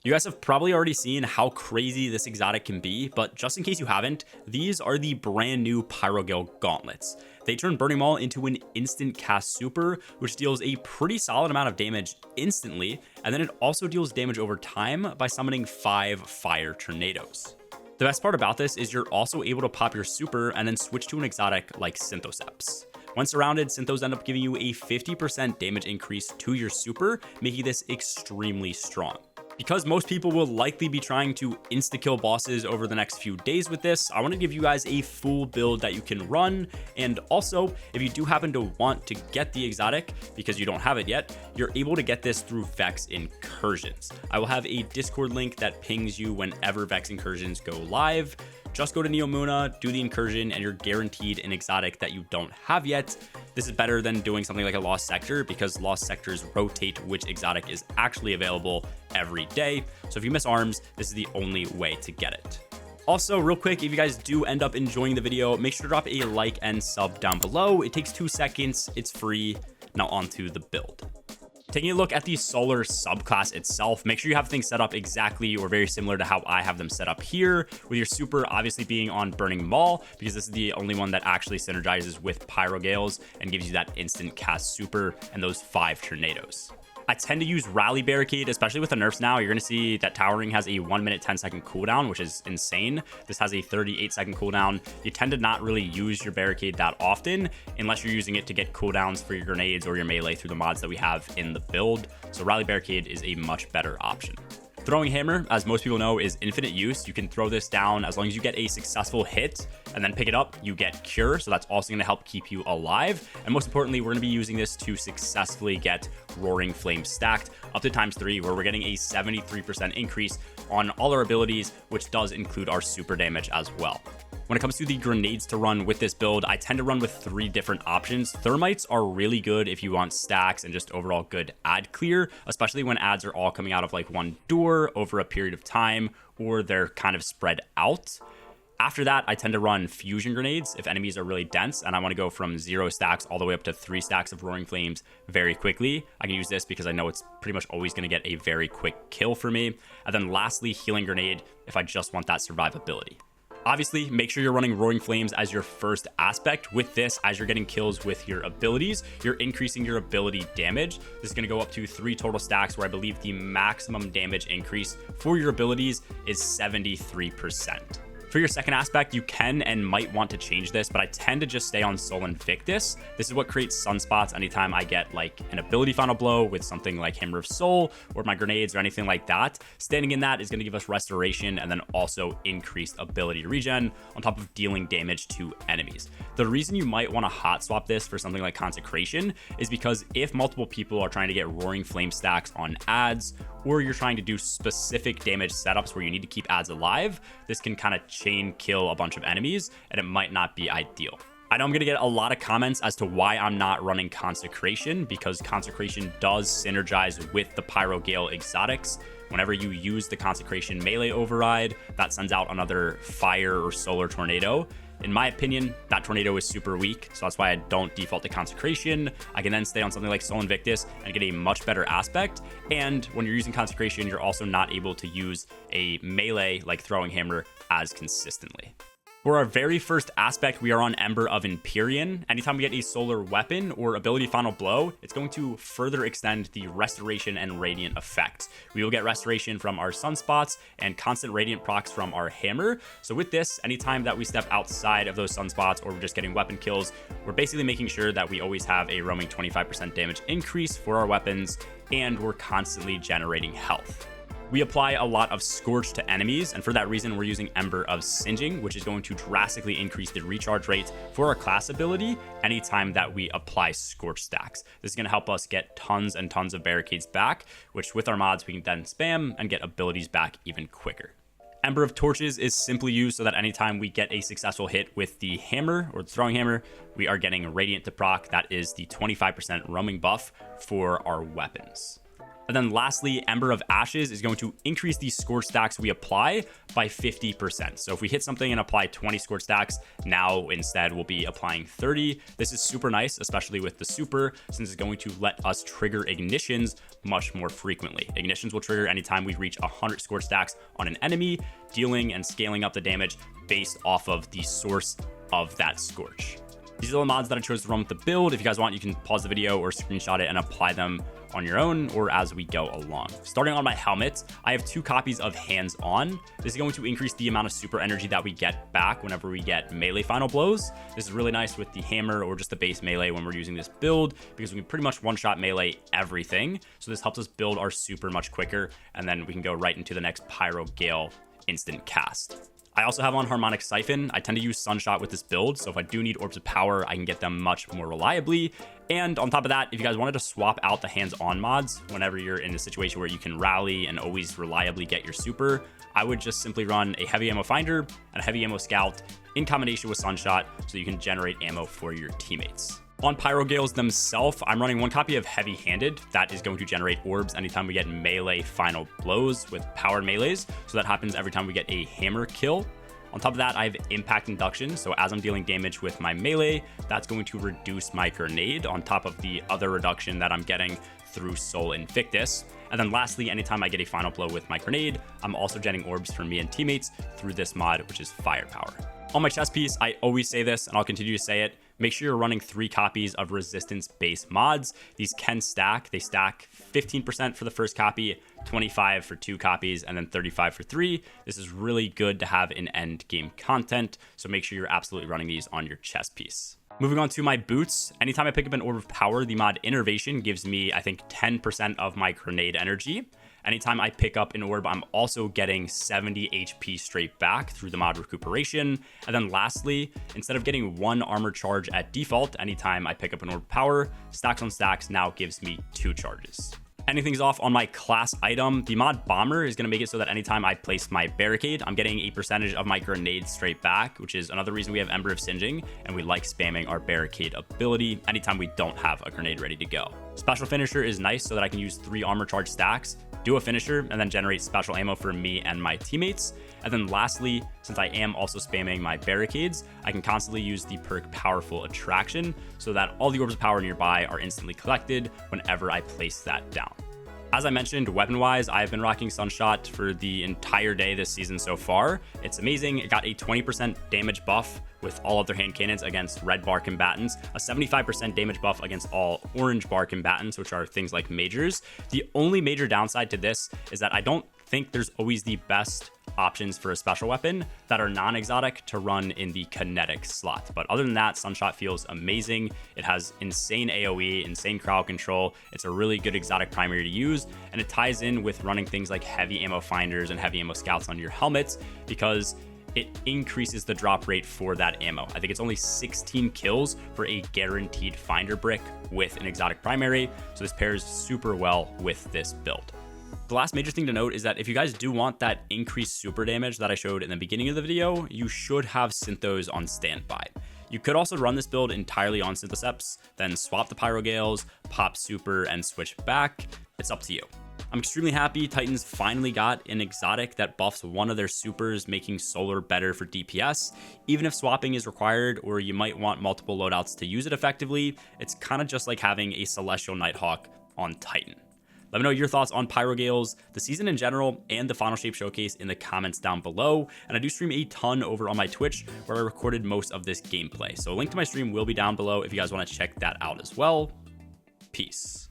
You guys have probably already seen how crazy this exotic can be, but just in case you haven't, these are the brand new Pyrogale Gauntlets. They turn Burning Maul into an instant cast super, which deals a pretty solid amount of damage instantly, and then it also deals damage over time by summoning 5 fire tornadoes. The best part about this is you're also able to pop your super and then switch to an exotic like Synthoceps. When surrounded, Synthos end up giving you a 50% damage increase to your super, making this extremely strong. Because most people will likely be trying to insta-kill bosses over the next few days with this, I want to give you guys a full build that you can run. And also, if you do happen to want to get the exotic, because you don't have it yet, you're able to get this through Vex Incursions. I will have a Discord link that pings you whenever Vex Incursions go live. Just go to Neomuna, do the incursion, and you're guaranteed an exotic that you don't have yet. This is better than doing something like a Lost Sector because Lost Sectors rotate which exotic is actually available every day. So if you miss arms, this is the only way to get it. Also, real quick, if you guys do end up enjoying the video, make sure to drop a like and sub down below. It takes 2 seconds, it's free. Now onto the build. Taking a look at the Solar subclass itself, make sure you have things set up exactly or very similar to how I have them set up here, with your super obviously being on Burning Maul, because this is the only one that actually synergizes with Pyrogales and gives you that instant cast super and those 5 tornadoes. I tend to use Rally Barricade, especially with the nerfs now. You're going to see that Towering has a 1 minute 10 second cooldown, which is insane. This has a 38 second cooldown. You tend to not really use your Barricade that often unless you're using it to get cooldowns for your grenades or your melee through the mods that we have in the build. So Rally Barricade is a much better option. Throwing Hammer, as most people know, is infinite use. You can throw this down as long as you get a successful hit and then pick it up, you get Cure. So that's also going to help keep you alive. And most importantly, we're going to be using this to successfully get Roaring Flame stacked up to ×3, where we're getting a 73% increase on all our abilities, which does include our super damage as well. When it comes to the grenades to run with this build, I tend to run with 3 different options. Thermites are really good if you want stacks and just overall good ad clear, especially when ads are all coming out of like one door over a period of time, or they're kind of spread out. After that, I tend to run fusion grenades if enemies are really dense and I want to go from 0 stacks all the way up to 3 stacks of Roaring Flames very quickly. I can use this because I know it's pretty much always going to get a very quick kill for me. And then lastly, Healing Grenade if I just want that survivability. Obviously, make sure you're running Roaring Flames as your first aspect. With this, as you're getting kills with your abilities, you're increasing your ability damage. This is going to go up to 3 total stacks, where I believe the maximum damage increase for your abilities is 73%. For your second aspect, you can and might want to change this, but I tend to just stay on Sol Invictus. This is what creates sunspots anytime I get like an ability final blow with something like Hammer of Soul or my grenades or anything like that. Standing in that is going to give us restoration and then also increased ability to regen on top of dealing damage to enemies. The reason you might want to hot swap this for something like Consecration is because if multiple people are trying to get Roaring Flame stacks on ads, or you're trying to do specific damage setups where you need to keep ads alive, this can kind of chain kill a bunch of enemies, and it might not be ideal. I know I'm going to get a lot of comments as to why I'm not running Consecration, because Consecration does synergize with the Pyrogale exotics. Whenever you use the Consecration melee override, that sends out another fire or solar tornado. In my opinion, that tornado is super weak, so that's why I don't default to Consecration. I can then stay on something like Sol Invictus and get a much better aspect. And when you're using Consecration, you're also not able to use a melee like Throwing Hammer as consistently. For our very first aspect, we are on Ember of Empyrean. Anytime we get a solar weapon or ability final blow, it's going to further extend the restoration and radiant effects. We will get restoration from our sunspots and constant radiant procs from our hammer. So with this, anytime that we step outside of those sunspots or we're just getting weapon kills, we're basically making sure that we always have a roaming 25% damage increase for our weapons, and we're constantly generating health. We apply a lot of Scorch to enemies, and for that reason, we're using Ember of Singeing, which is going to drastically increase the recharge rate for our class ability anytime that we apply Scorch stacks. This is going to help us get tons and tons of barricades back, which with our mods, we can then spam and get abilities back even quicker. Ember of Torches is simply used so that anytime we get a successful hit with the hammer or the throwing hammer, we are getting Radiant to proc. That is the 25% roaming buff for our weapons. And then lastly, Ember of Ashes is going to increase the scorch stacks we apply by 50%. So if we hit something and apply 20 scorch stacks, now instead we'll be applying 30. This is super nice, especially with the super, since it's going to let us trigger ignitions much more frequently. Ignitions will trigger anytime we reach 100 scorch stacks on an enemy, dealing and scaling up the damage based off of the source of that scorch. These are the mods that I chose to run with the build. If you guys want, you can pause the video or screenshot it and apply them on your own or as we go along. Starting on my helmet, I have 2 copies of Hands On. This is going to increase the amount of super energy that we get back whenever we get melee final blows. This is really nice with the hammer or just the base melee when we're using this build, because we can pretty much one-shot melee everything. So this helps us build our super much quicker, and then we can go right into the next Pyrogale instant cast. I also have on Harmonic Siphon. I tend to use Sunshot with this build, so if I do need Orbs of Power, I can get them much more reliably. And on top of that, if you guys wanted to swap out the hands-on mods whenever you're in a situation where you can rally and always reliably get your super, I would just simply run a Heavy Ammo Finder and a Heavy Ammo Scout in combination with Sunshot so you can generate ammo for your teammates. On Pyrogales themselves, I'm running 1 copy of Heavy Handed. That is going to generate orbs anytime we get melee final blows with powered melees. So that happens every time we get a hammer kill. On top of that, I have Impact Induction. So as I'm dealing damage with my melee, that's going to reduce my grenade on top of the other reduction that I'm getting through Soul Invictus. And then lastly, anytime I get a final blow with my grenade, I'm also getting orbs for me and teammates through this mod, which is Firepower. On my chest piece, I always say this, and I'll continue to say it. Make sure you're running 3 copies of resistance-based mods. These can stack. They stack 15% for the first copy, 25 for 2 copies, and then 35 for 3. This is really good to have in end game content, so make sure you're absolutely running these on your chest piece. Moving on to my boots, anytime I pick up an Orb of Power, the mod Innervation gives me, I think, 10% of my grenade energy. Anytime I pick up an orb, I'm also getting 70 HP straight back through the mod Recuperation. And then lastly, instead of getting 1 armor charge at default, anytime I pick up an Orb of Power, Stacks on Stacks now gives me 2 charges. Anything's off on my class item. The mod Bomber is going to make it so that anytime I place my barricade, I'm getting a percentage of my grenade straight back, which is another reason we have Ember of Singeing, and we like spamming our barricade ability anytime we don't have a grenade ready to go. Special Finisher is nice so that I can use 3 armor charge stacks, do a finisher, and then generate special ammo for me and my teammates. And then lastly, since I am also spamming my barricades, I can constantly use the perk Powerful Attraction so that all the orbs of power nearby are instantly collected whenever I place that down. As I mentioned, weapon-wise, I've been rocking Sunshot for the entire day this season so far. It's amazing. It got a 20% damage buff with all other hand cannons against red bar combatants, a 75% damage buff against all orange bar combatants, which are things like majors. The only major downside to this is that I don't think there's always the best options for a special weapon that are non-exotic to run in the kinetic slot. But other than that, Sunshot feels amazing. It has insane AoE, insane crowd control. It's a really good exotic primary to use, and it ties in with running things like heavy ammo finders and heavy ammo scouts on your helmets because it increases the drop rate for that ammo. I think it's only 16 kills for a guaranteed finder brick with an exotic primary, so this pairs super well with this build. The last major thing to note is that if you guys do want that increased super damage that I showed in the beginning of the video, you should have Synthos on standby. You could also run this build entirely on Synthoceps, then swap the Pyrogales, pop super, and switch back. It's up to you. I'm extremely happy Titans finally got an exotic that buffs one of their supers, making Solar better for DPS. Even if swapping is required, or you might want multiple loadouts to use it effectively, it's kind of just like having a Celestial Nighthawk on Titan. Let me know your thoughts on Pyrogales, the season in general, and the Final Shape Showcase in the comments down below. And I do stream a ton over on my Twitch where I recorded most of this gameplay. So a link to my stream will be down below if you guys want to check that out as well. Peace.